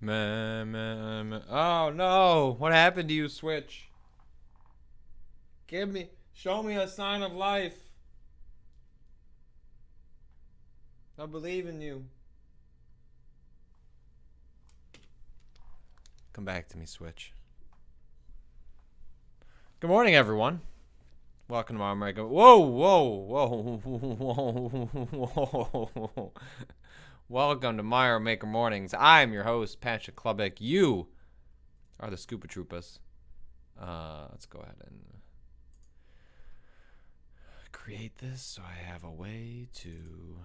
Meh, meh, meh. Oh no! What happened to you, Switch? Show me a sign of life. I believe in you. Come back to me, Switch. Good morning, everyone. Welcome to America. Whoa, whoa, whoa, whoa, whoa. Welcome to Mario Maker Mornings. I'm your host, Patrick Klepek. You are the Scoopa Troopas. Let's go ahead and create this so I have a way to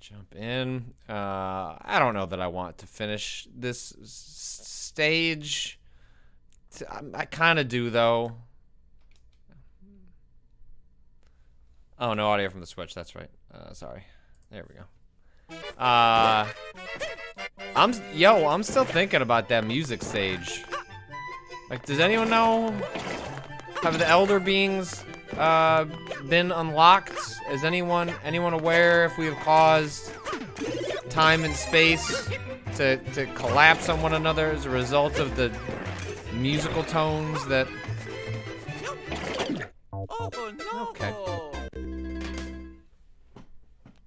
jump in. I don't know that I want to finish this stage. I kind of do, though. Oh, no audio from the Switch. That's right. Sorry. There we go. I'm still thinking about that music stage. Like, does anyone know? Have the Elder Beings been unlocked? Is anyone aware if we have caused time and space to collapse on one another as a result of the musical tones that... Oh, no. Okay.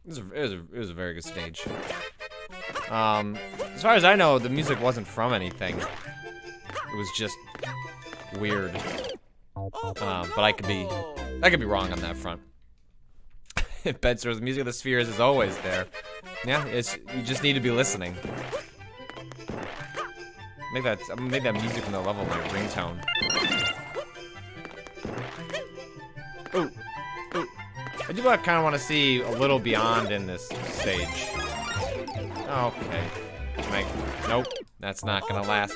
It was a very good stage. As far as I know, the music wasn't from anything. It was just weird. But I could be wrong on that front. Bedstores, the music of the spheres is always there. Yeah, you just need to be listening. Make that music in the level my ringtone. Ooh, ooh. I do kind of want to see a little beyond in this stage. Okay. Nope, that's not gonna last.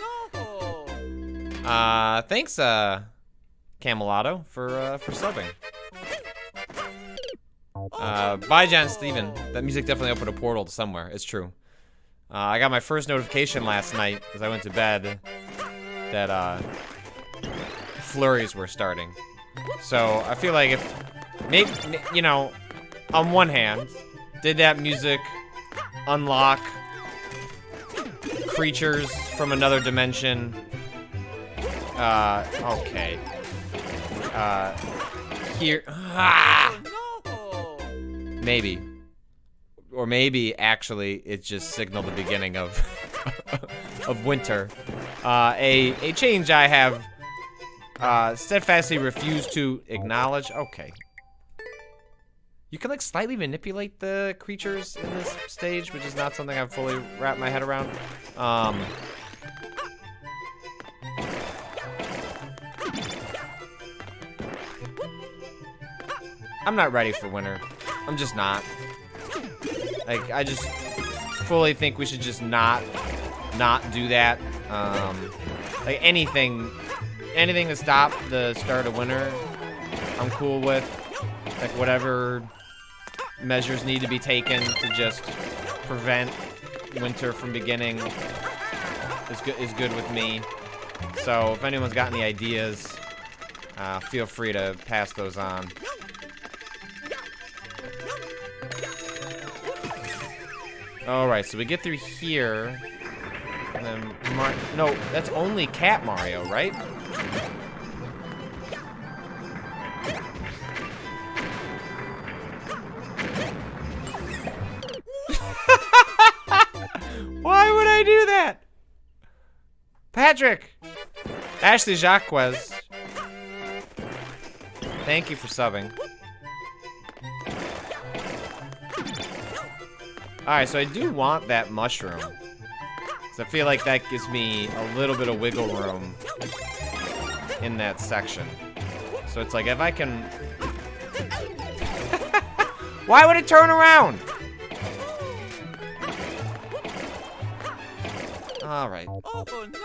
Thanks, Camelotto, for subbing. Bye, John Steven. That music definitely opened a portal to somewhere. It's true. I got my first notification last night as I went to bed that, flurries were starting. So, I feel like if, maybe, you know, on one hand, did that music unlock creatures from another dimension? Okay. Here, maybe. Or maybe, actually, it just signaled the beginning of of winter. A change I have steadfastly refused to acknowledge. Okay. You can, like, slightly manipulate the creatures in this stage, which is not something I've fully wrapped my head around. I'm not ready for winter. I'm just not. Like, I just fully think we should just not do that. Like, anything to stop the start of winter, I'm cool with. Like, whatever measures need to be taken to just prevent winter from beginning is good with me. So, if anyone's got any ideas, feel free to pass those on. Alright, so we get through here, and then no, that's only Cat Mario, right? Why would I do that? Patrick! Ashley Jacques, thank you for subbing. Alright, so I do want that mushroom. Because I feel like that gives me a little bit of wiggle room in that section. So it's like, if I can... Why would it turn around? Alright. Oh, no.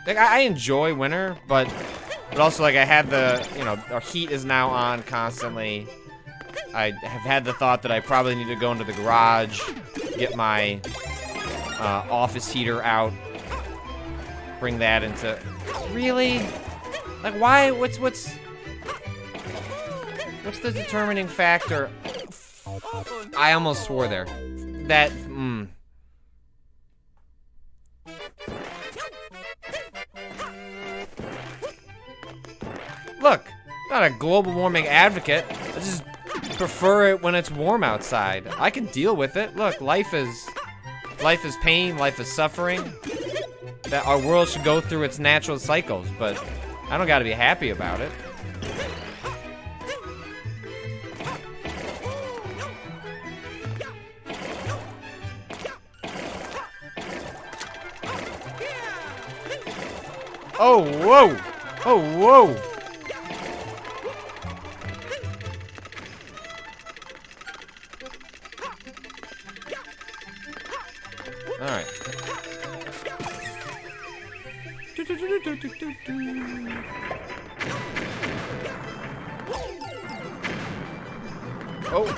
Like, I enjoy winter, but also, like, I had the, you know, our heat is now on constantly. I have had the thought that I probably need to go into the garage, get my office heater out, bring that into... Really? Like, why? What's the determining factor? I almost swore there. That, Look, I'm not a global warming advocate. I just prefer it when it's warm outside. I can deal with it. Look, life is pain, life is suffering. That our world should go through its natural cycles, but I don't gotta be happy about it. Oh, whoa! Oh, whoa! All right. Oh.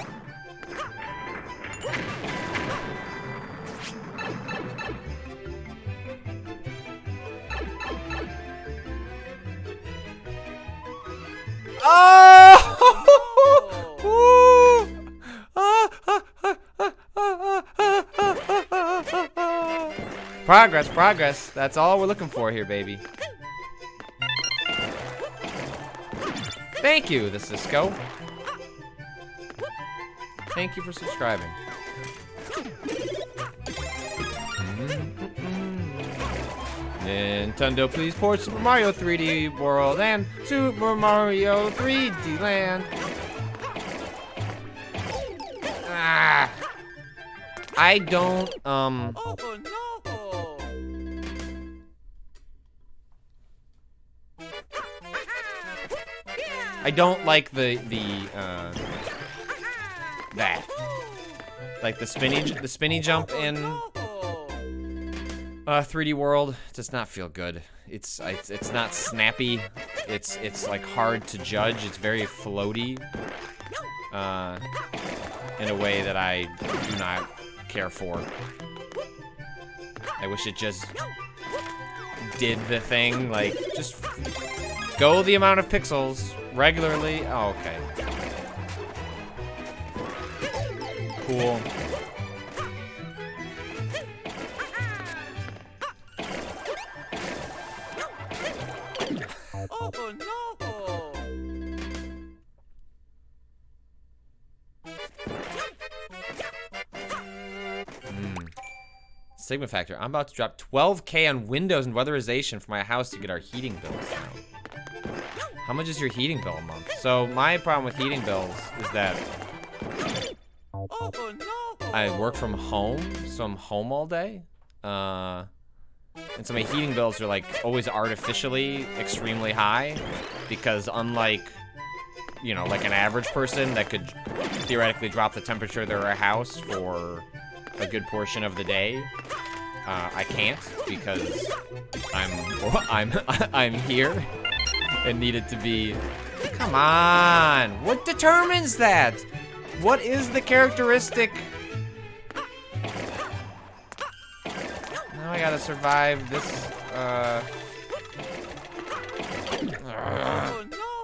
Progress, progress. That's all we're looking for here, baby. Thank you, the Cisco. Thank you for subscribing. Nintendo, please port Super Mario 3D World and Super Mario 3D Land. Ah. I don't, Oh, no. I don't like that. Like the spinny jump in 3D World does not feel good. It's not snappy. It's like hard to judge. It's very floaty. In a way that I do not care for. I wish it just did the thing, like just go the amount of pixels regularly. Oh, okay. Cool. Oh, no. Sigma factor. I'm about to drop 12K on windows and weatherization for my house to get our heating bills down. How much is your heating bill a month? So my problem with heating bills is that Oh, no. I work from home, so I'm home all day. And so my heating bills are like always artificially extremely high because unlike, you know, like an average person that could theoretically drop the temperature of their house for a good portion of the day, I can't because I'm here and need it to be. Come on, what determines that? What is the characteristic? Now I gotta survive this. Oh,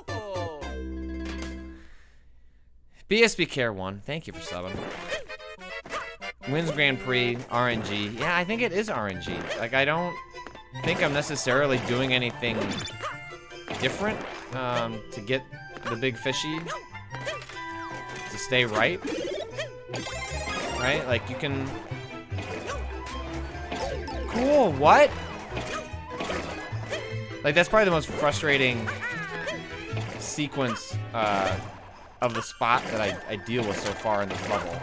no. BSB Care 1, thank you for subbing. Wins Grand Prix, RNG. Yeah, I think it is RNG. Like, I don't think I'm necessarily doing anything different to get the big fishy to stay right. Right? Like, you can... Cool, what? Like, that's probably the most frustrating sequence of the spot that I deal with so far in this level.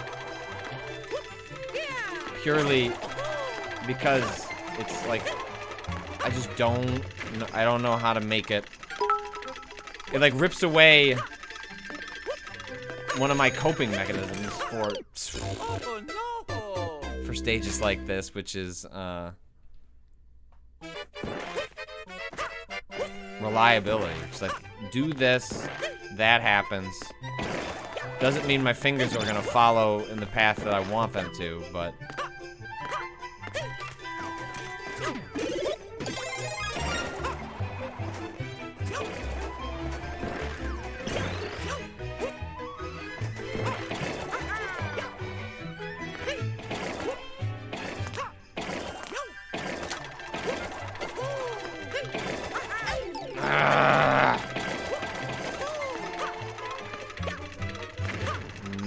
Purely because it's like I just don't know how to make it. It like rips away one of my coping mechanisms for stages like this, which is reliability. It's like do this, that happens. Doesn't mean my fingers are gonna follow in the path that I want them to, but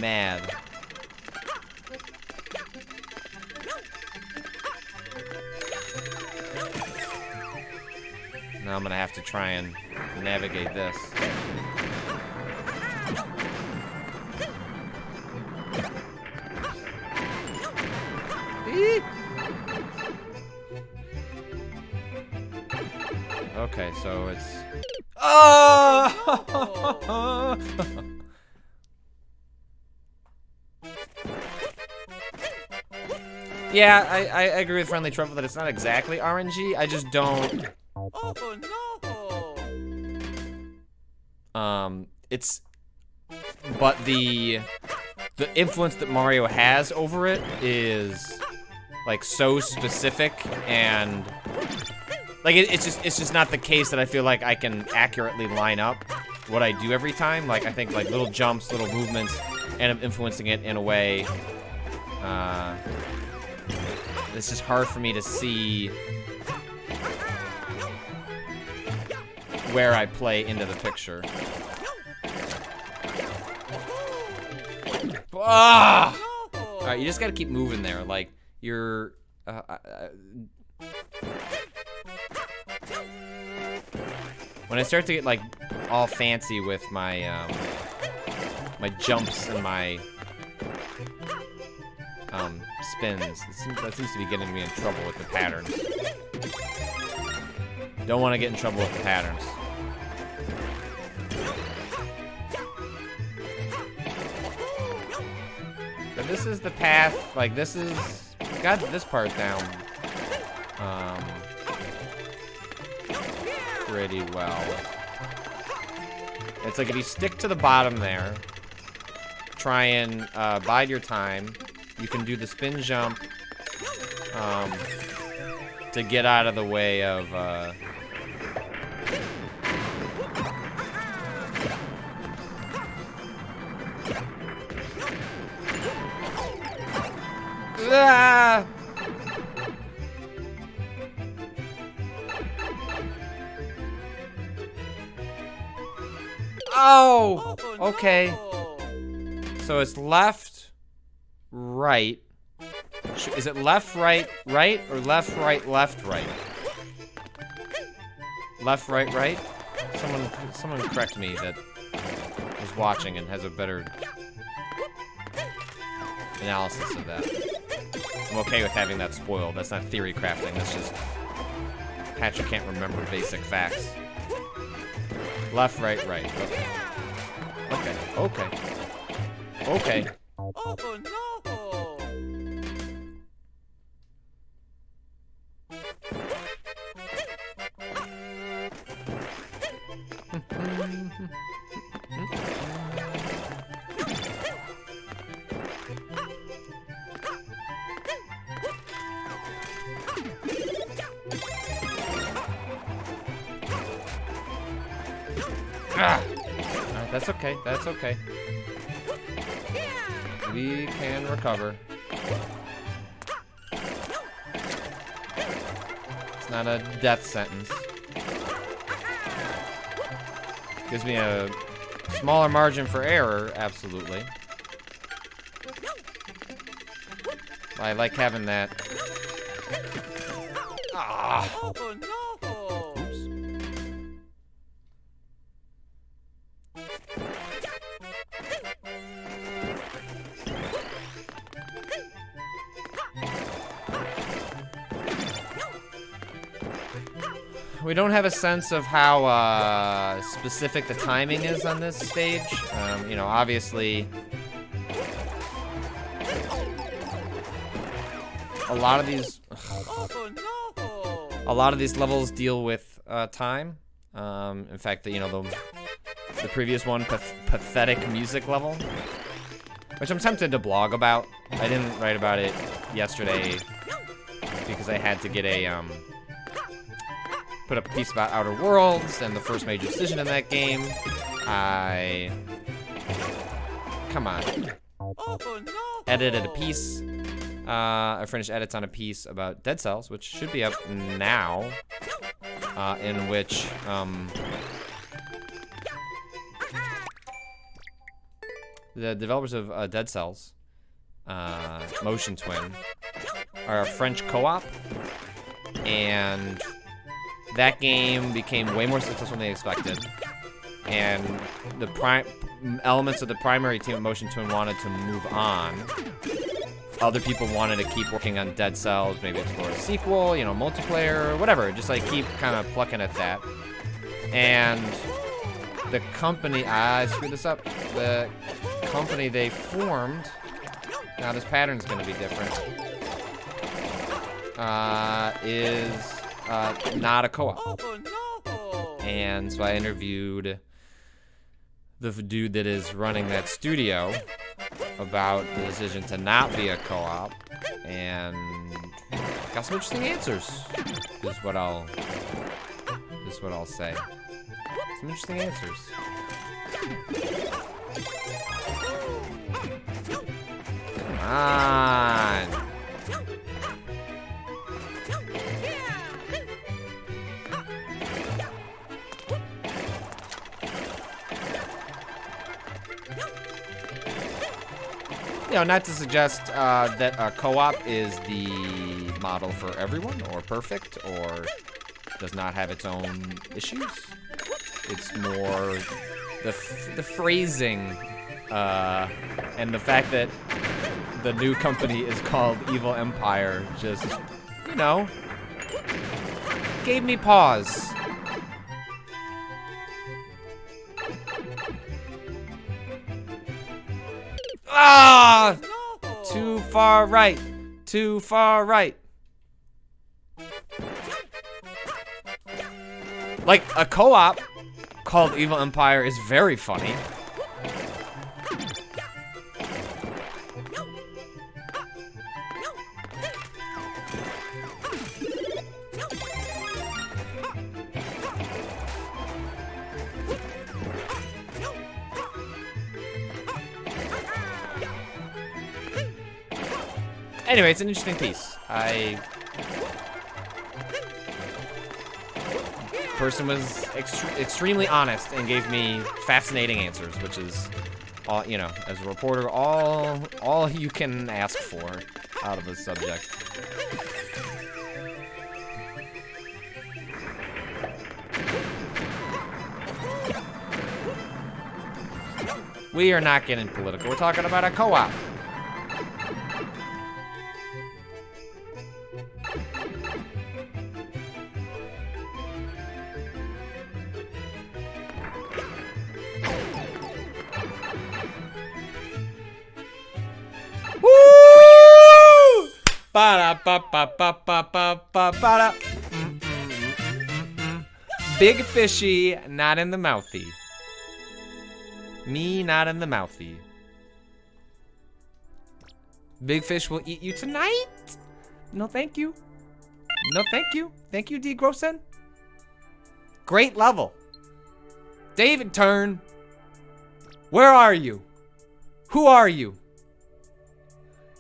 mad. Now I'm gonna have to try and navigate this. Okay, so it's... Oh! Yeah, I agree with Friendly Truffle that it's not exactly RNG. I just don't... Oh no! It's... But the influence that Mario has over it is, like, so specific, and... Like, it's just not the case that I feel like I can accurately line up what I do every time. Like, I think, like, little jumps, little movements, end up influencing it in a way, it's just hard for me to see where I play into the picture. Ah! Alright, you just gotta keep moving there. Like, you're... when I start to get, like, all fancy with my, my jumps and my, spins, that seems to be getting me in trouble with the patterns. Don't want to get in trouble with the patterns. But this is the path, like, this is... Got this part down. Pretty well. It's like if you stick to the bottom there, try and bide your time, you can do the spin jump to get out of the way of ah! Oh! Okay. So it's left, right. Is it left, right, right, or left, right, left, right? Left, right, right? Someone correct me that is watching and has a better analysis of that. I'm okay with having that spoiled. That's not theory crafting. That's just Patrick can't remember basic facts. Left, right, right. Okay. Okay. Okay. Okay. Oh no! Ah! Alright, that's okay. That's okay. We can recover. It's not a death sentence. Gives me a smaller margin for error, absolutely. I like having that. Ah! Oh no! We don't have a sense of how specific the timing is on this stage. You know, obviously, a lot of these levels deal with time. In fact, you know, the previous one, pathetic music level, which I'm tempted to blog about. I didn't write about it yesterday because I had to get a put up a piece about Outer Worlds and the first major decision in that game. Come on. Edited a piece. I finished edits on a piece about Dead Cells, which should be up now, in which, the developers of Dead Cells, Motion Twin, are a French co-op, and that game became way more successful than they expected. And the elements of the primary team at Motion Twin wanted to move on. Other people wanted to keep working on Dead Cells, maybe explore a sequel, you know, multiplayer, whatever. Just like keep kind of plucking at that. And the company, I screwed this up. The company they formed, now this pattern's gonna be different, is not a co-op. Oh no! And so I interviewed the dude that is running that studio about the decision to not be a co-op, and got some interesting answers. Is what I'll say. Some interesting answers. Come on. You know, not to suggest that a co-op is the model for everyone, or perfect, or does not have its own issues. It's more the phrasing and the fact that the new company is called Evil Empire just, you know, gave me pause. Ah! Too far right. Too far right. Like, a co-op called Evil Empire is very funny. Anyway, it's an interesting piece. Person was extremely honest and gave me fascinating answers, which is, all, you know, as a reporter, all you can ask for out of a subject. We are not getting political. We're talking about a co-op. Big fishy, not in the mouthy. Me, not in the mouthy. Big fish will eat you tonight? No, thank you. No, thank you. Thank you, D. Grossen. Great level. David Turn. Where are you? Who are you?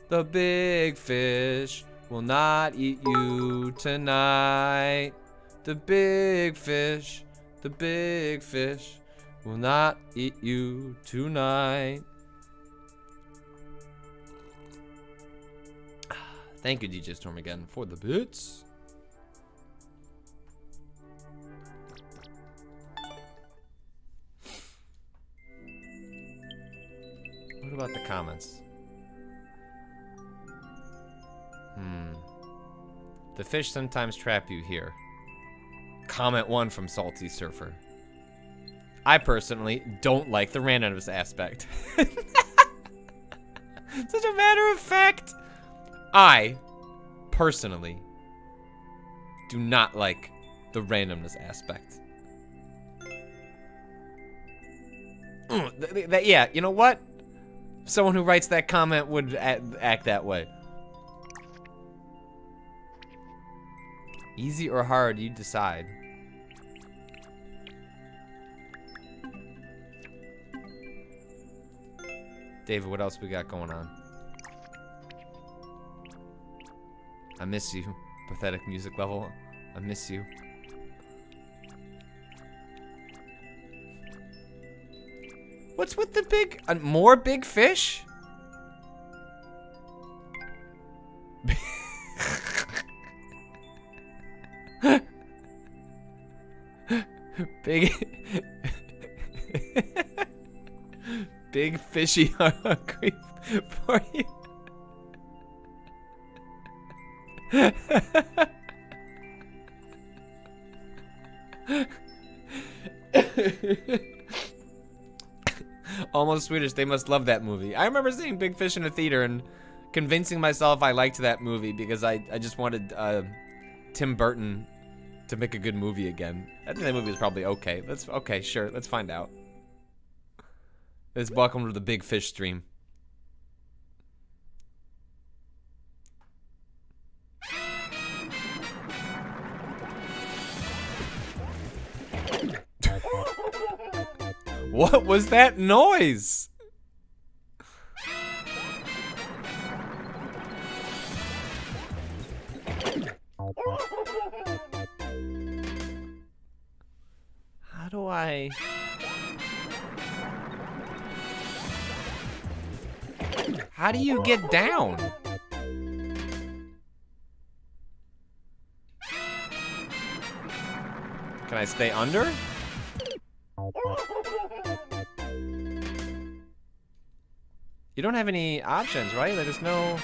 The big fish will not eat you tonight. The big fish will not eat you tonight. Thank you, DJ Storm, again for the bits. What about the comments? The fish sometimes trap you here. Comment 1 from Salty Surfer. I personally don't like the randomness aspect. Such a matter of fact. I personally do not like the randomness aspect. Yeah, you know what? Someone who writes that comment would act that way. Easy or hard, you decide. David, what else we got going on? I miss you. Pathetic music level. I miss you. What's with the big, more big fish? Big, big fishy are hungry for you. Almost Swedish, they must love that movie. I remember seeing Big Fish in a theater and convincing myself I liked that movie because I just wanted Tim Burton to make a good movie again. I think that movie was probably okay. Okay, sure, let's find out. Let's welcome to the Big Fish stream. What was that noise? How do I... How do you get down? Can I stay under? You don't have any options, right? Like, there's no...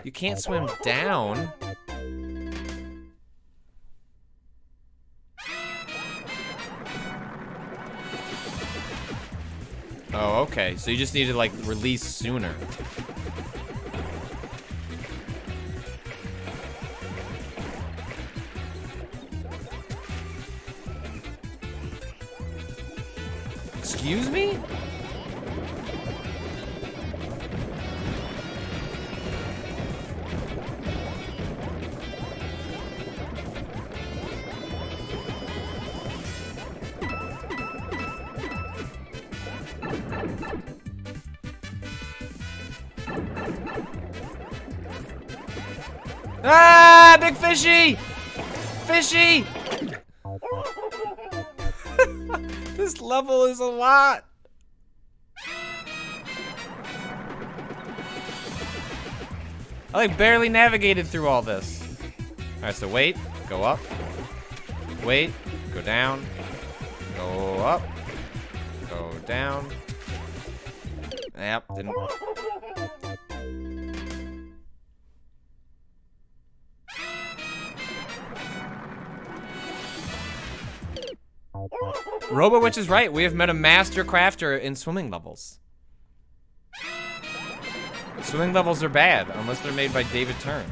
You can't swim down. Oh, okay. So you just need to, like, release sooner. Excuse me? Ah, big fishy! Fishy! This level is a lot. I like barely navigated through all this. All right, so wait, go up. Wait, go down. Go up. Go down. Yep, didn't. RoboWitch is right. We have met a master crafter in swimming levels. Swimming levels are bad unless they're made by David Tern.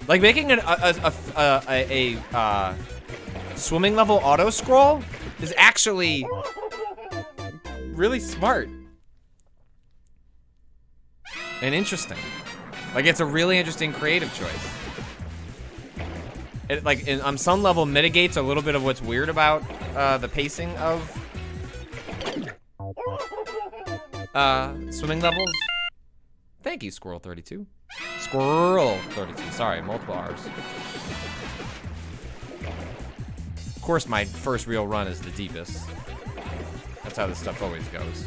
Like making a swimming level auto scroll is actually really smart and interesting. Like, it's a really interesting creative choice. It, like, on some level, mitigates a little bit of what's weird about the pacing of swimming levels. Thank you, Squirrel32. Squirrel32, sorry, multiple R's. Of course, my first real run is the deepest. That's how this stuff always goes.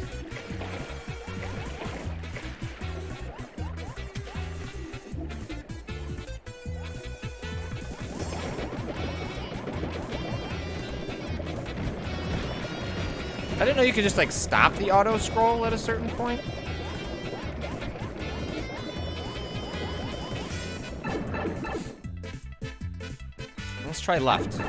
I didn't know you could just, like, stop the auto scroll at a certain point. Let's try left.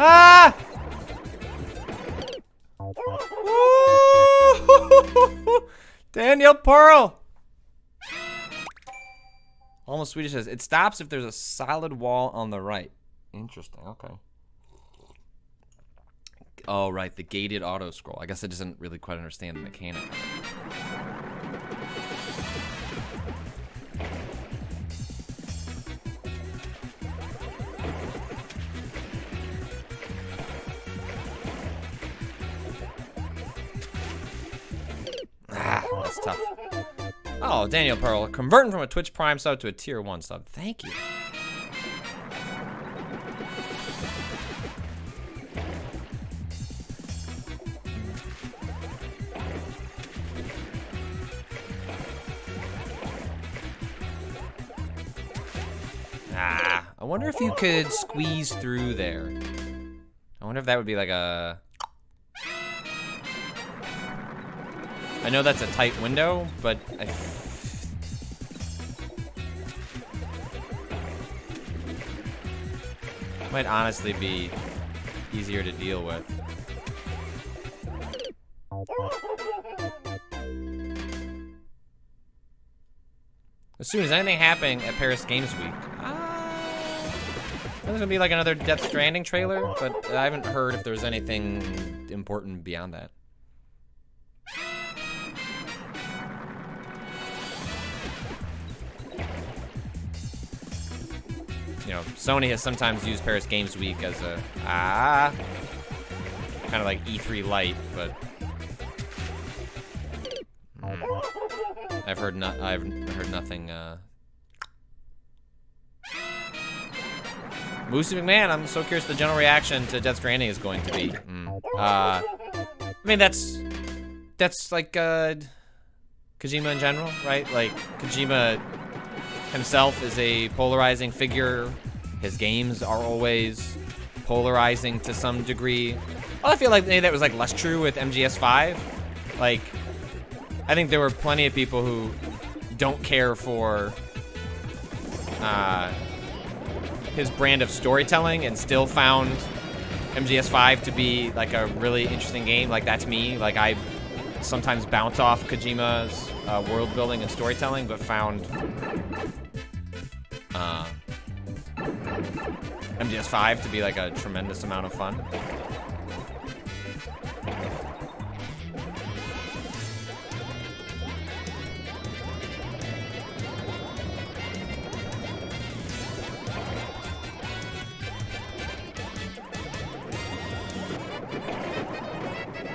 Ah! Woo! Daniel Pearl! Almost Swedish says, it stops if there's a solid wall on the right. Interesting, okay. Oh, right, the gated auto scroll. I guess I just didn't really quite understand the mechanic of it. That's tough. Oh, Daniel Pearl, converting from a Twitch Prime sub to a Tier 1 sub. Thank you. I wonder if you could squeeze through there. I wonder if that would be like a... I know that's a tight window, but might honestly be easier to deal with. As soon as anything happening at Paris Games Week, there's gonna be like another Death Stranding trailer, but I haven't heard if there's anything important beyond that. You know, Sony has sometimes used Paris Games Week as a kind of like E3 Lite, but I've heard nothing. Moosey McMahon, I'm so curious the general reaction to Death Stranding is going to be. I mean, that's like Kojima in general, right? Like Kojima himself is a polarizing figure. His games are always polarizing to some degree. Well, I feel like maybe that was like less true with MGS5. Like, I think there were plenty of people who don't care for his brand of storytelling and still found MGS5 to be like a really interesting game. Like, that's me. Like, I sometimes bounce off Kojima's world building and storytelling, but found MGS5 to be like a tremendous amount of fun.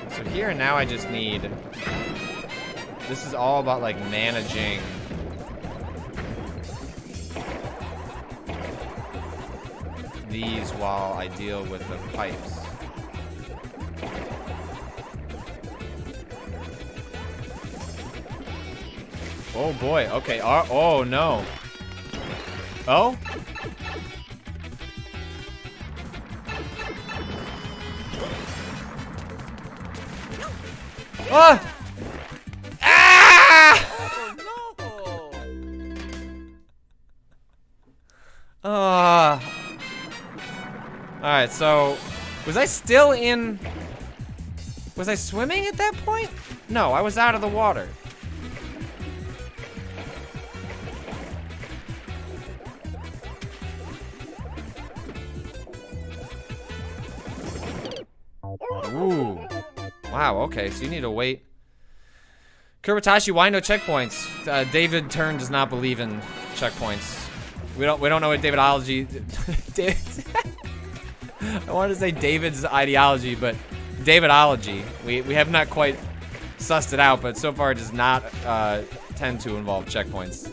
So here and now I just need, this is all about like managing these while I deal with the pipes. Oh boy, okay, oh no. Oh? Ah! Ah! Alright, so was I still in? Was I swimming at that point? No, I was out of the water. Ooh. Wow, okay, so you need to wait. Kuratashi, why no checkpoints? David Turn does not believe in checkpoints. We don't know what Davidology. I wanted to say David's ideology, but Davidology. We have not quite sussed it out, but so far it does not tend to involve checkpoints.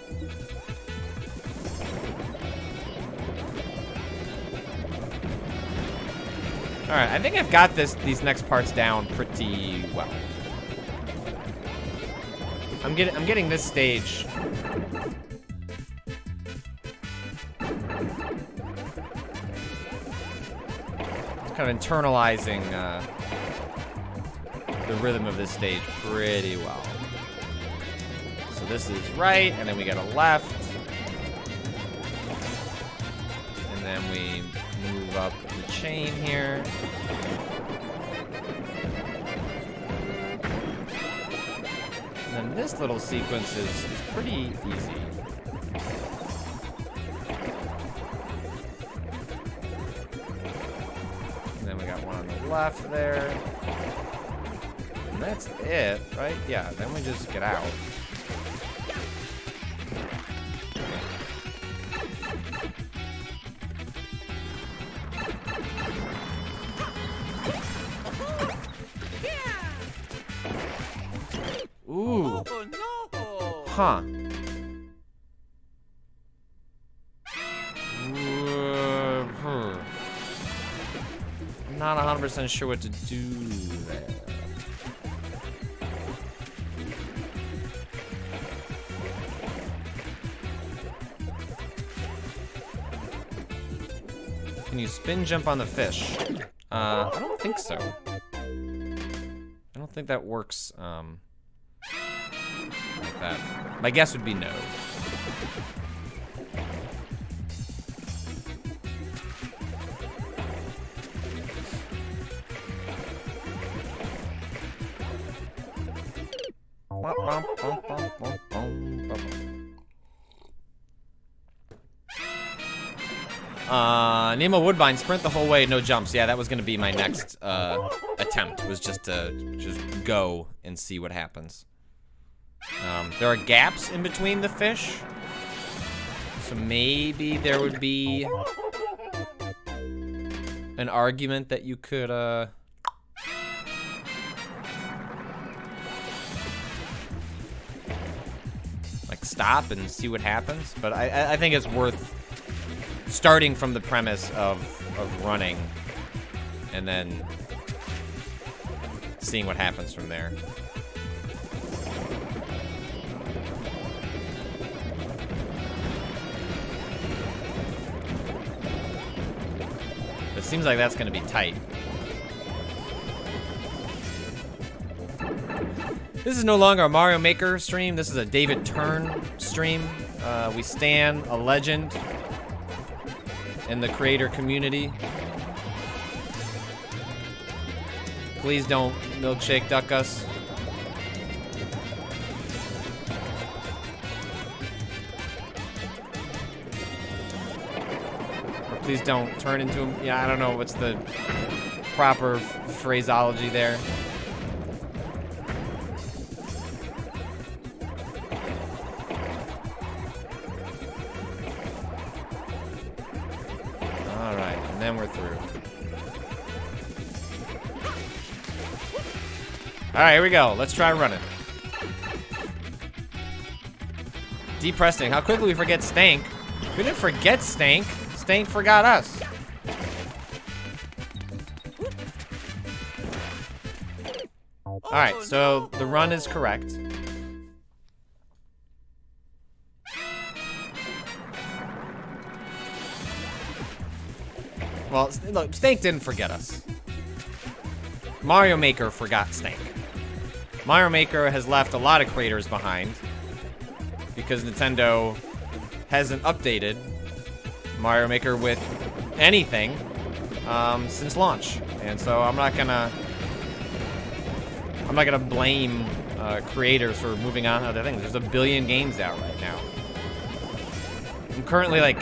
All right, I think I've got these next parts down pretty well. I'm getting this stage. Kind of internalizing the rhythm of this stage pretty well. So this is right, and then we got a left, and then we move up the chain here. And then this little sequence is pretty easy. left there. And that's it, right? Yeah, then we just get out. Ooh. Oh no! Huh. I'm not 100% sure what to do there. Can you spin jump on the fish? I don't think so. I don't think that works like that. My guess would be no. Nemo Woodbine, sprint the whole way, no jumps. Yeah, that was gonna be my next attempt, was just to go and see what happens. There are gaps in between the fish, so maybe there would be an argument that you could like stop and see what happens, but I think it's worth starting from the premise of running and then seeing what happens from there. It seems like that's gonna be tight. This is no longer a Mario Maker stream. This is a David Turn stream. We stan a legend in the creator community. Please don't milkshake duck us. Or please don't turn into him. Yeah, I don't know what's the proper phraseology there. Then we're through. All right, here we go. Let's try running. Depressing. How quickly we forget Stank. We didn't forget Stank. Stank forgot us. All right, so the run is correct. Well, look, Stank didn't forget us. Mario Maker forgot Stank. Mario Maker has left a lot of creators behind because Nintendo hasn't updated Mario Maker with anything since launch, and so I'm not gonna blame creators for moving on to other things. There's a billion games out right now. I'm currently like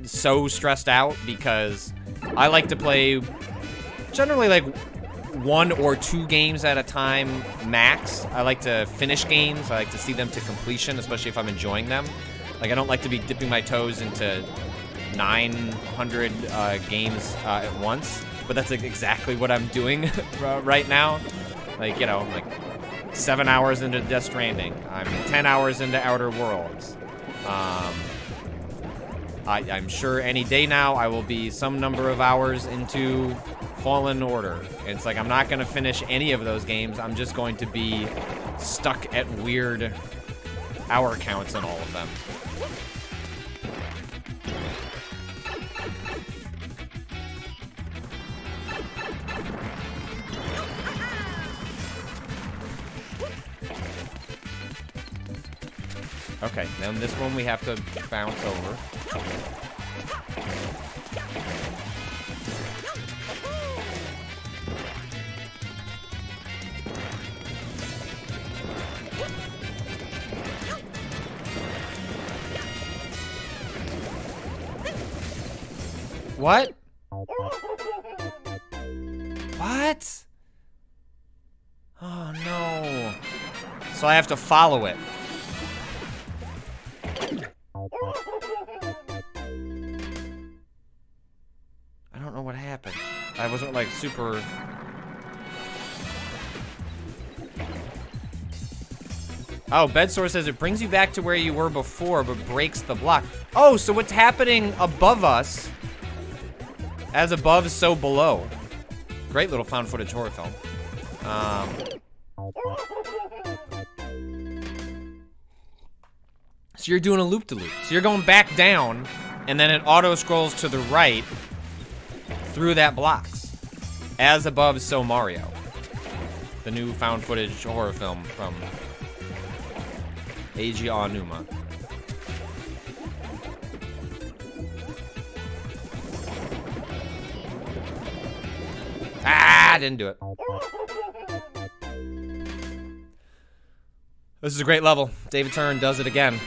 so stressed out because I like to play generally like 1 or 2 games at a time max. I like to finish games. I like to see them to completion, especially if I'm enjoying them. Like, I don't like to be dipping my toes into 900 games at once, but that's like exactly what I'm doing right now. Like, you know, like 7 hours into Death Stranding. I'm 10 hours into Outer Worlds. I'm sure any day now I will be some number of hours into Fallen Order. It's like I'm not going to finish any of those games. I'm just going to be stuck at weird hour counts in all of them. Okay, then this one we have to bounce over. What? What? So I have to follow it. I don't know what happened. I wasn't like super... Oh, Bedsour says it brings you back to where you were before, but breaks the block. Oh, so what's happening above us? As above, so below. Great little found footage horror film. So you're doing a loop-de-loop. So you're going back down, and then it auto-scrolls to the right through that blocks. As above, so Mario. The new found footage horror film from Eiji Aonuma. Ah, didn't do it. This is a great level. David Turn does it again.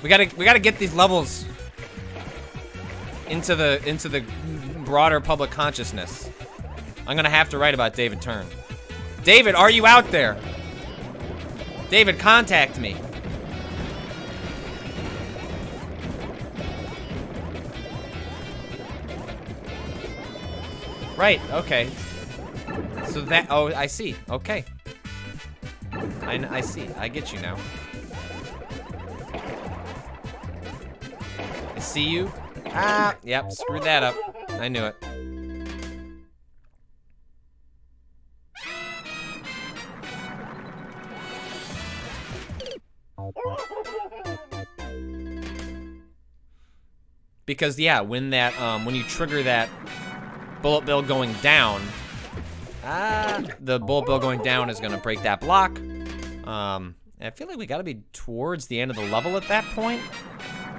We gotta get these levels into the broader public consciousness. I'm gonna have to write about David Turn. David, are you out there? David, contact me. Right, okay. So that, oh, I see, okay. I see, I get you now. I see you. Ah, yep, screwed that up. I knew it. Because yeah, when that when you trigger that bullet bill going down, the bullet bill going down is gonna break that block. I feel like we gotta be towards the end of the level at that point.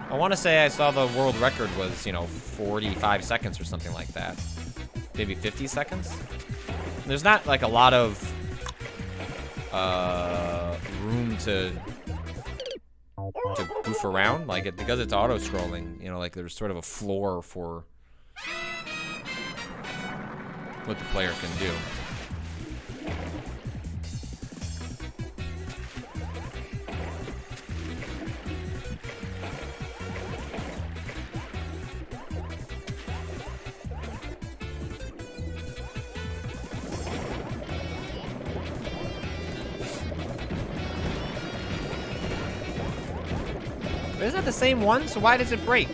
I want to say I saw the world record was, 45 seconds or something like that. Maybe 50 seconds. There's not like a lot of room to goof around, like because it's auto-scrolling. Like there's sort of a floor for what the player can do. But isn't that the same one? So why does it break?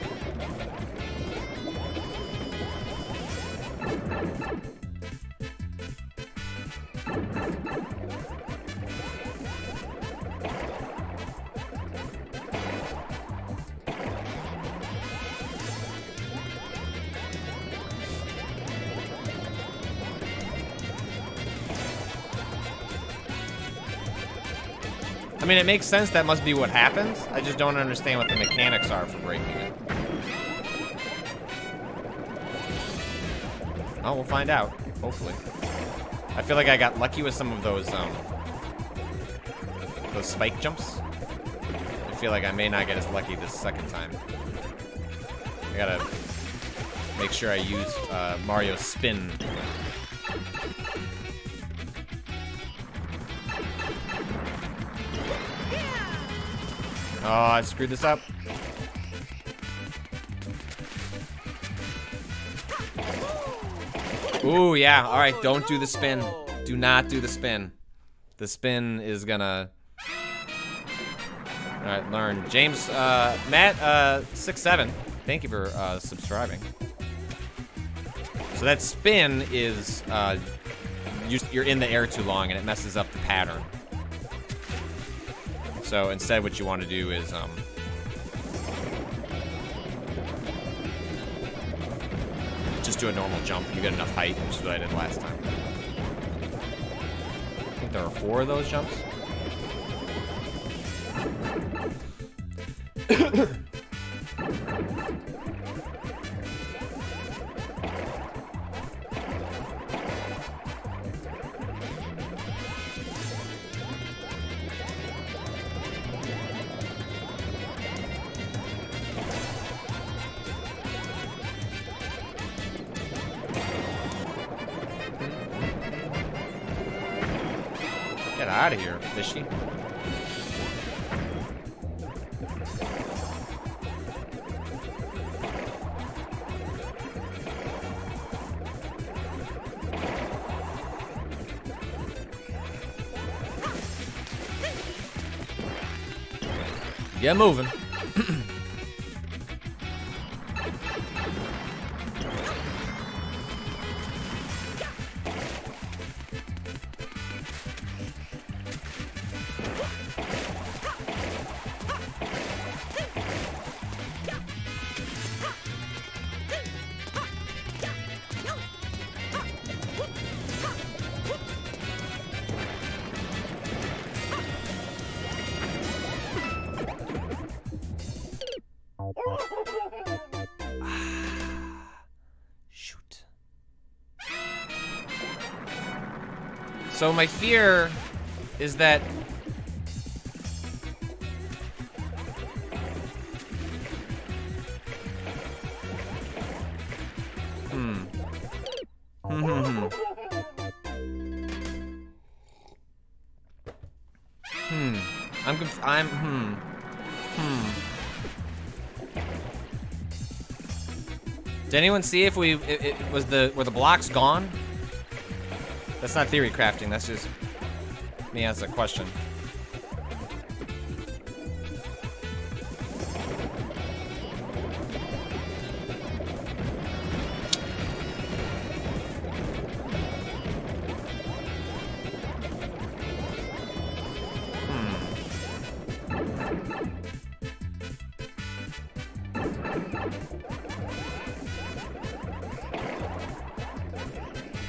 I mean, it makes sense that must be what happens. I just don't understand what the mechanics are for breaking it. Oh, we'll find out, hopefully. I feel like I got lucky with some of those spike jumps. I feel like I may not get as lucky this second time. I gotta make sure I use Mario's spin. Oh, I screwed this up. Ooh, yeah. All right, don't do the spin. Do not do the spin. The spin is gonna... All right, learn. James, Matt, 67. Thank you for subscribing. So that spin is, you're in the air too long and it messes up the pattern. So instead what you want to do is just do a normal jump. You get enough height, which is what I did last time. I think there are 4 of those jumps. Get out of here, fishy. Get moving. Shoot. So my fear is that Did anyone see if were the blocks gone? That's not theory crafting, that's just me as a question.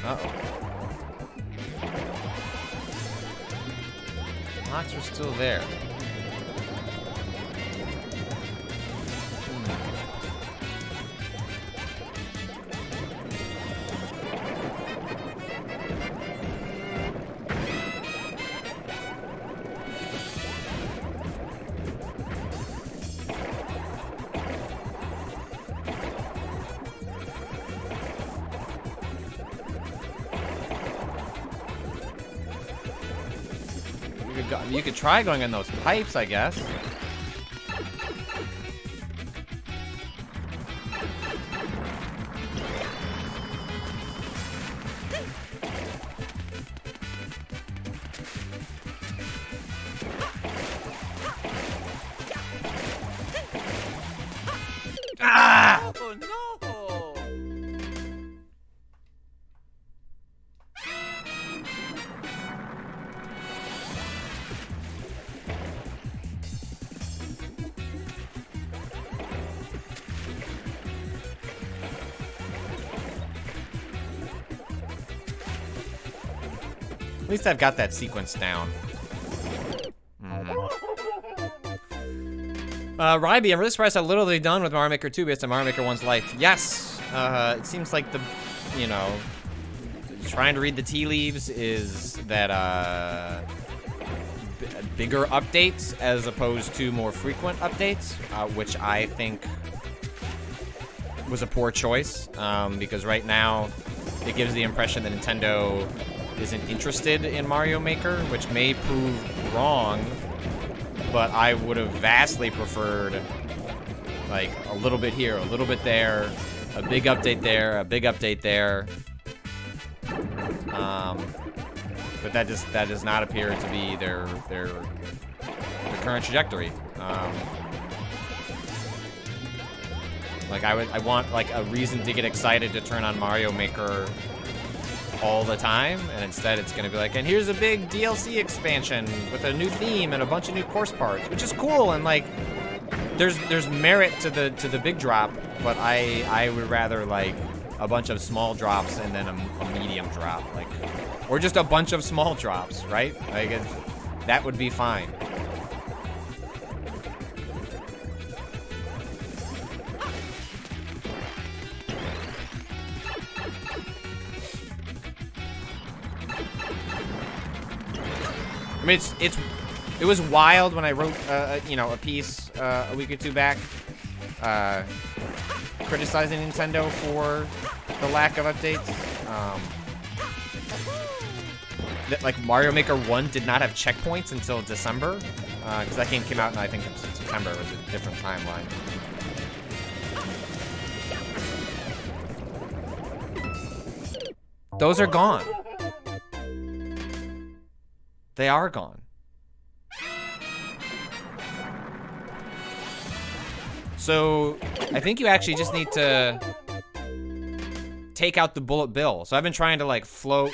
Uh-oh. Blocks are still there. You could try going in those pipes, I guess. Ah! Oh no! At least I've got that sequence down. Ryby, I'm really surprised how little they've done with Mario Maker 2 based on Mario Maker 1's life. Yes, it seems like the, you know, trying to read the tea leaves is that bigger updates as opposed to more frequent updates, which I think was a poor choice, because right now it gives the impression that Nintendo isn't interested in Mario Maker, which may prove wrong, but I would have vastly preferred like a little bit here, a little bit there, a big update there, a big update there. But that does not appear to be their current trajectory. Like I want like a reason to get excited to turn on Mario Maker all the time, and instead it's gonna be like, and here's a big DLC expansion with a new theme and a bunch of new course parts, which is cool, and like there's merit to the big drop, but I would rather like a bunch of small drops and then a medium drop, like, or just a bunch of small drops, right? Like that would be fine. I mean, it was wild when I wrote, you know, a piece a week or two back, criticizing Nintendo for the lack of updates. that like Mario Maker 1 did not have checkpoints until December, because that game came out in, I think, September. It was a different timeline. Those are gone. They are gone. So I think you actually just need to take out the bullet bill. So I've been trying to like float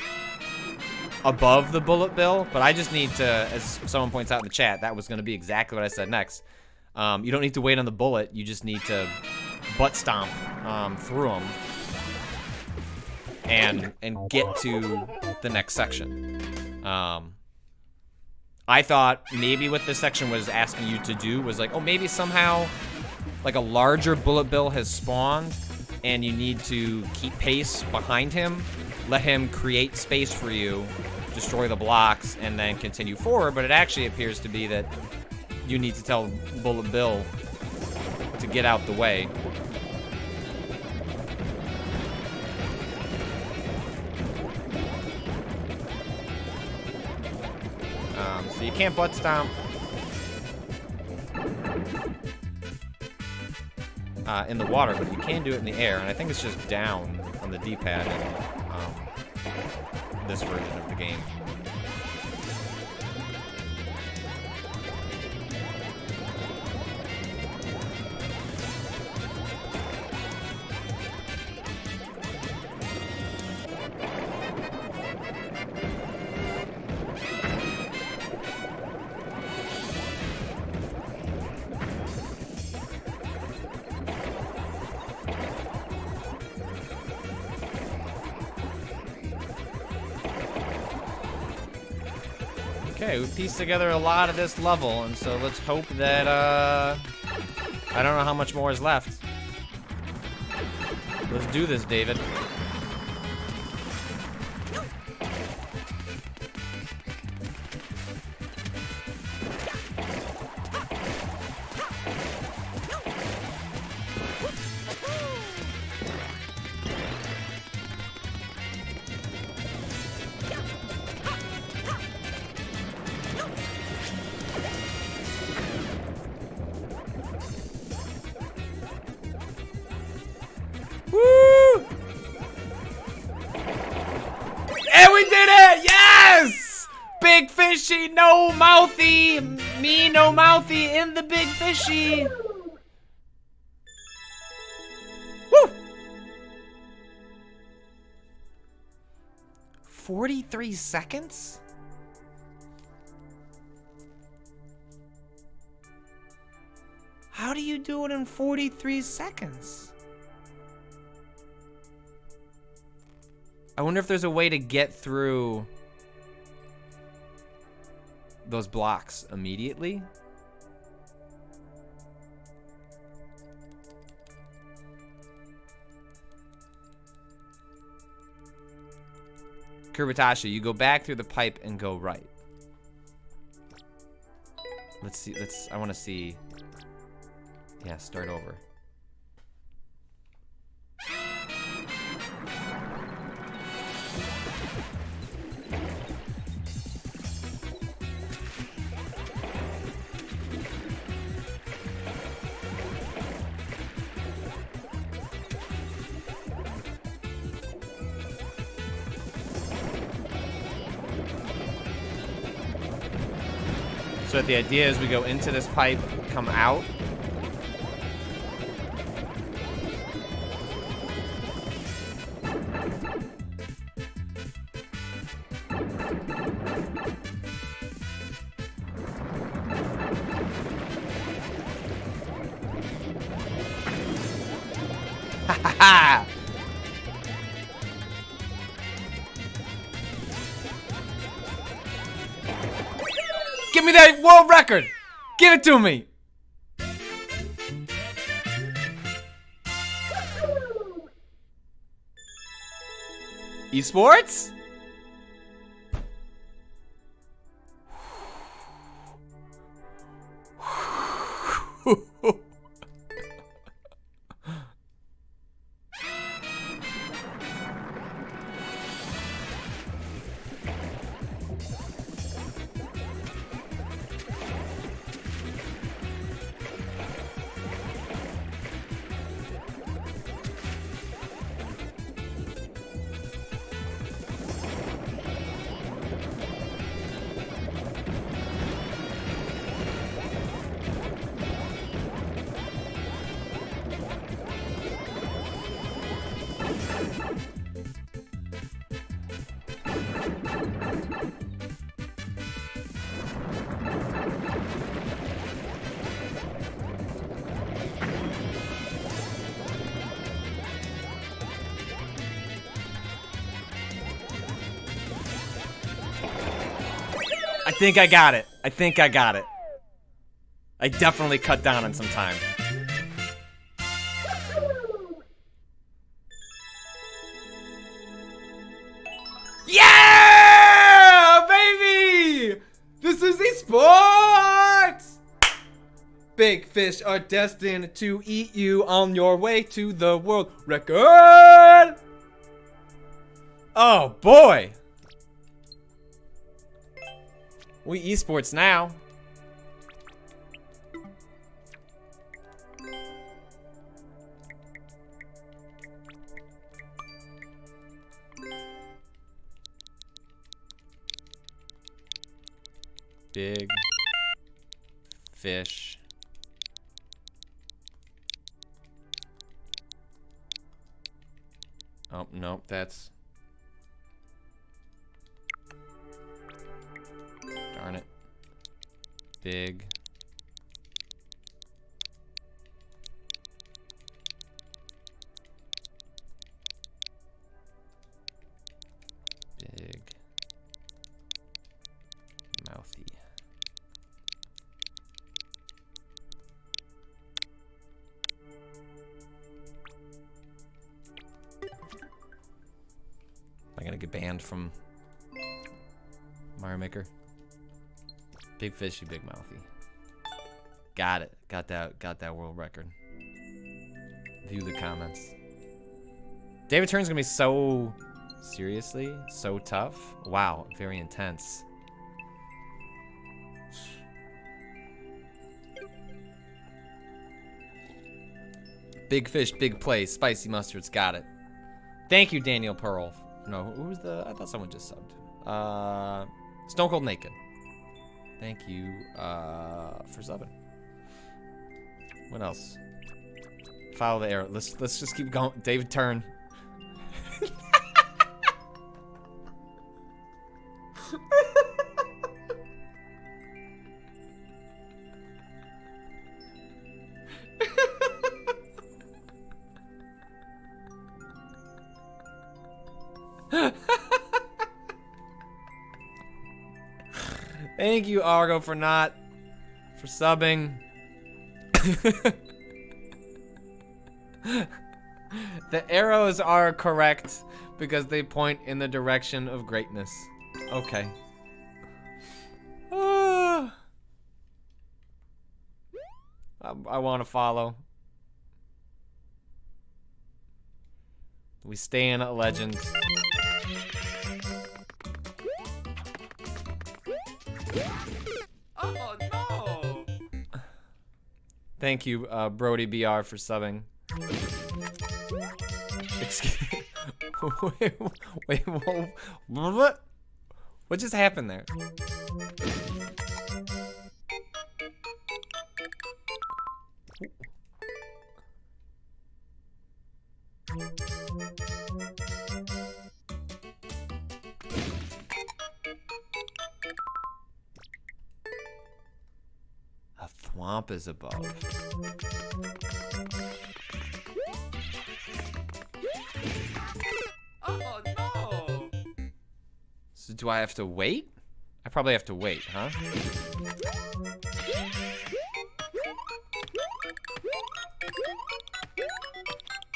above the bullet bill, but I just need to, as someone points out in the chat, that was going to be exactly what I said next. You don't need to wait on the bullet. You just need to butt stomp through them and get to the next section. I thought maybe what this section was asking you to do was like, oh, maybe somehow like a larger bullet bill has spawned and you need to keep pace behind him, let him create space for you, destroy the blocks, and then continue forward. But it actually appears to be that you need to tell Bullet Bill to get out the way. So you can't butt stomp in the water, but you can do it in the air, and I think it's just down on the D-pad in this version of the game. Okay, we pieced together a lot of this level, and so let's hope that, I don't know how much more is left. Let's do this, David. Big fishy, no mouthy. Me, no mouthy in the big fishy. Woo! 43 seconds? How do you do it in 43 seconds? I wonder if there's a way to get through those blocks immediately. Kurbatasha, you go back through the pipe and go right. Let's see, I want to see. Yeah, start over. So the idea is we go into this pipe, come out. Ha ha ha! Give me that world record! Give it to me! Esports? think I got it. I think I got it. I definitely cut down on some time. Yeah, baby! This is esports! Big fish are destined to eat you on your way to the world record! Oh, boy! We esports now. Big fish. Oh, nope, that's... Darn it. Big. Big. Mouthy. Am I gonna get banned from Mario Maker? Big fishy, big mouthy. Got it. Got that world record. View the comments. David Turn's gonna be so seriously, so tough. Wow, very intense. Big fish, big play. Spicy mustards, got it. Thank you, Daniel Pearl. No, who was the? I thought someone just subbed. Stone Cold Naked. Thank you for subbing. What else? Follow the arrow. Let's just keep going. David Turn. Thank you, Argo, for subbing. The arrows are correct because they point in the direction of greatness. Okay. I want to follow. We stay in a legend. Oh no! Thank you, Brody BR, for subbing. Excuse. wait, what just happened there? A thwomp is above. Oh no! So do I have to wait? I probably have to wait, huh?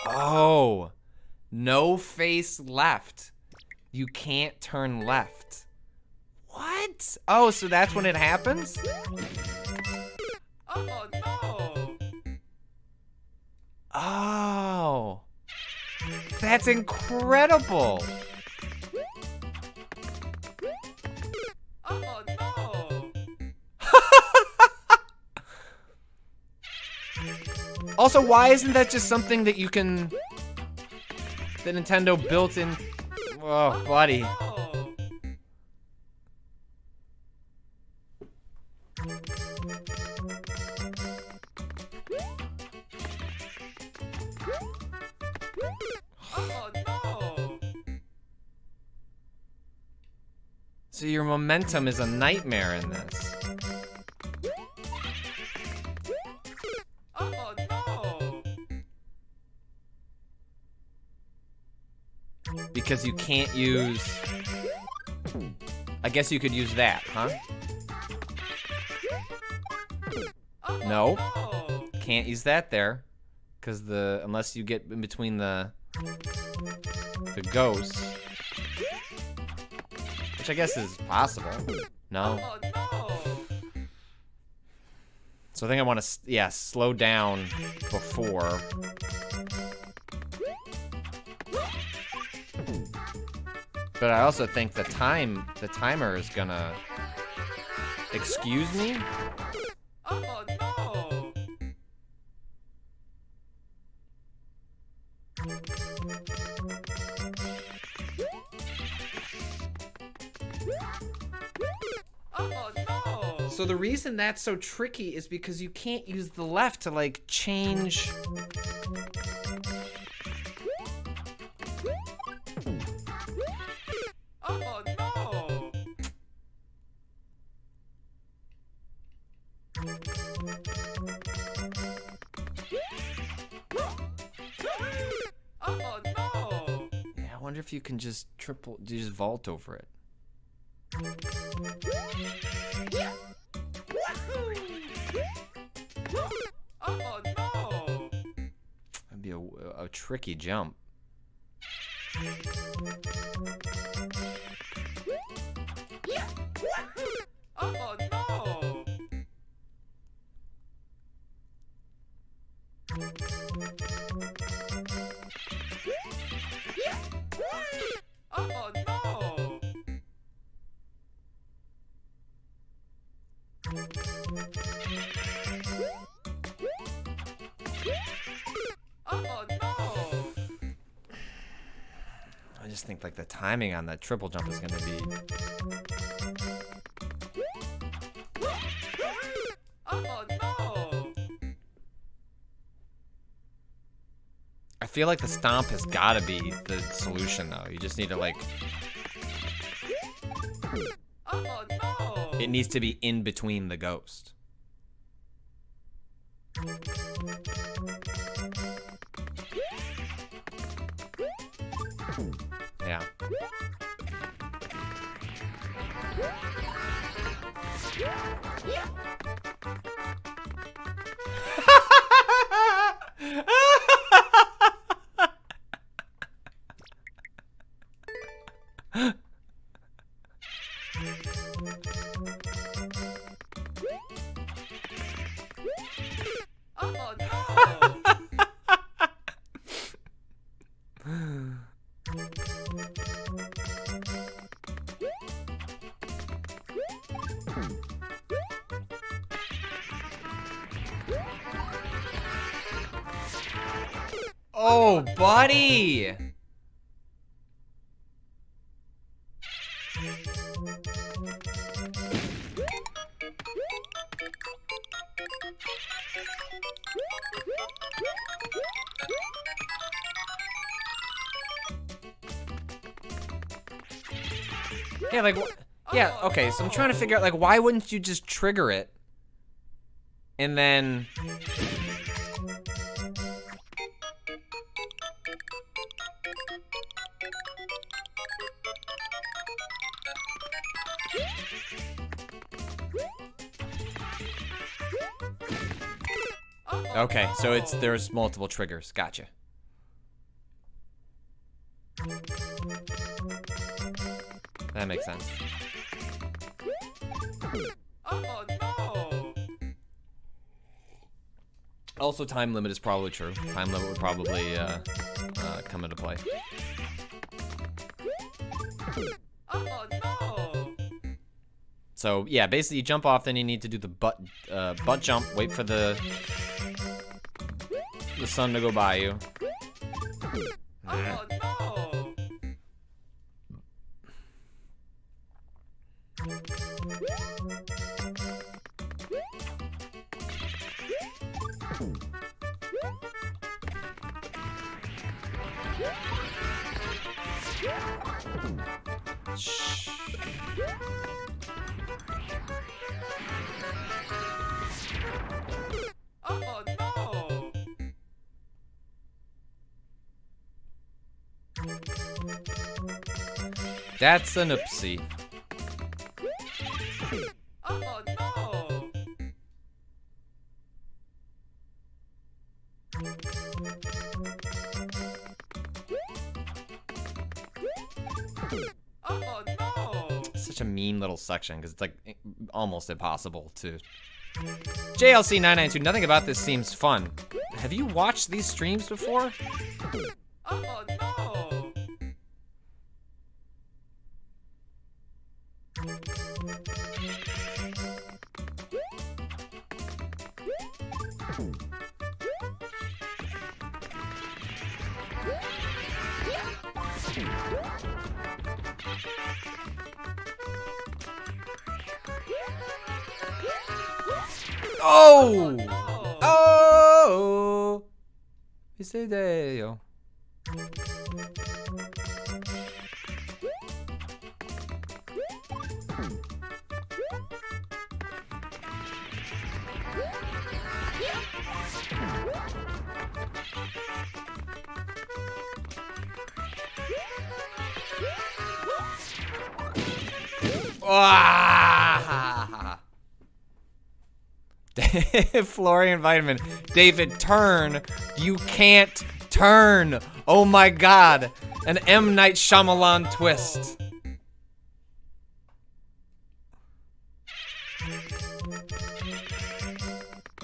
Oh, no face left. You can't turn left. What? Oh, so that's when it happens? Oh no! Oh, that's incredible. Oh no! Also, why isn't that just something that you can, that Nintendo built in? Oh, buddy. Oh. Oh no! So your momentum is a nightmare in this. Oh no! Because you can't use... I guess you could use that, huh? No. No. Can't use that there. Because unless you get in between the ghosts. Which I guess is possible. No. Oh, no. So I think I want to, yeah, slow down before. But I also think the timer is gonna excuse me. Oh, no. Oh, no. So the reason that's so tricky is because you can't use the left to like change. Oh, no. Oh, no. Yeah, I wonder if you can just just vault over it. Oh, no. That'd be a tricky jump. Oh, no. Oh, no. Oh, no. I just think like the timing on that triple jump is gonna be. Oh, no. I feel like the stomp has gotta be the solution though. You just need to like. Oh, no. It needs to be in between the ghost. Yeah. Oh, no. Oh, buddy! Yeah, like, yeah, okay, so I'm trying to figure out, like, why wouldn't you just trigger it? And then... Okay, so there's multiple triggers. Gotcha. That makes sense. Oh, no. Also, time limit is probably true. Time limit would probably come into play. Oh, no. So yeah, basically you jump off, then you need to do the butt jump. Wait for the sun to go by you. Oh, no. Shh. Oh, no. That's an oopsie. Oh, no. such a mean little section because it's like almost impossible to. JLC992, nothing about this seems fun. Have you watched these streams before? Oh no! Oh! No! Oh! Misterio. Ah! Florian Vitamin. David, turn. You can't turn. Oh my god. An M. Night Shyamalan twist.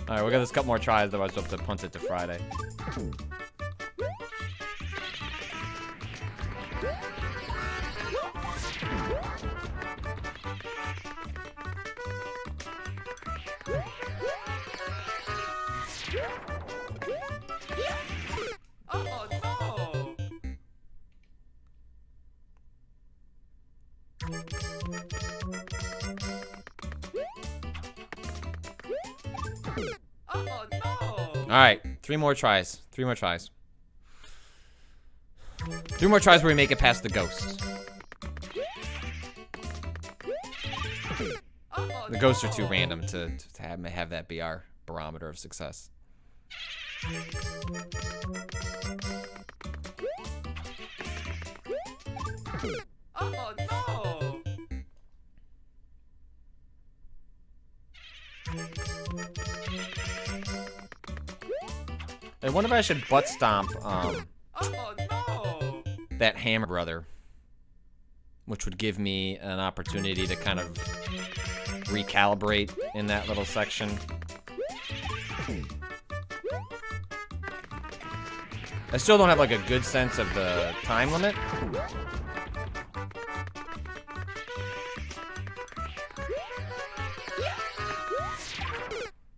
Alright, we'll get this couple more tries, otherwise we'll have to punt it to Friday. Oh no! Oh no! Alright, 3 more tries. 3 more tries. 3 more tries where we make it past the ghosts. Oh, The ghosts are too random to have that be our barometer of success. Oh no! I wonder if I should butt stomp Oh no! that Hammer brother, which would give me an opportunity to kind of recalibrate in that little section. I still don't have like a good sense of the time limit.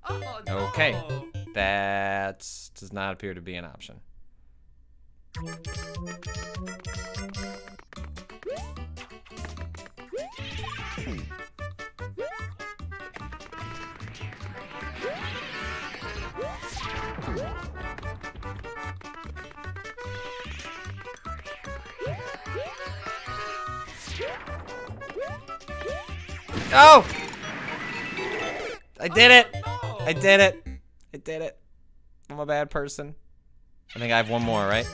Oh no! Okay. That does not appear to be an option. Oh! I did it! I did it! I did it. I'm a bad person. I think I have one more, right?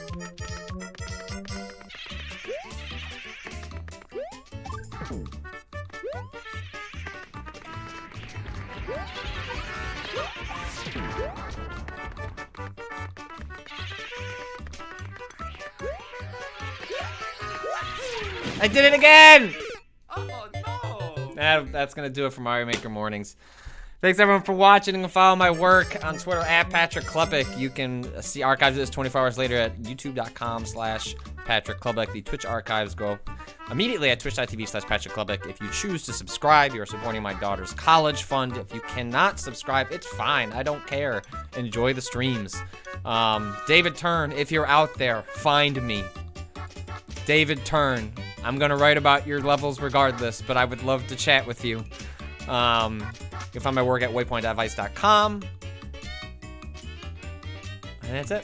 I did it again! Oh no! That's gonna do it for Mario Maker Mornings. Thanks everyone for watching. You can follow my work on Twitter at Patrick Klepek. You can see archives of this 24 hours later at youtube.com/Patrick Klepek. The Twitch archives go immediately at twitch.tv/Patrick Klepek. If you choose to subscribe, you're supporting my daughter's college fund. If you cannot subscribe, it's fine. I don't care. Enjoy the streams. David Turn, if you're out there, find me. David Turn. I'm gonna write about your levels regardless, but I would love to chat with you. You can find my work at waypoint.vice.com. And that's it.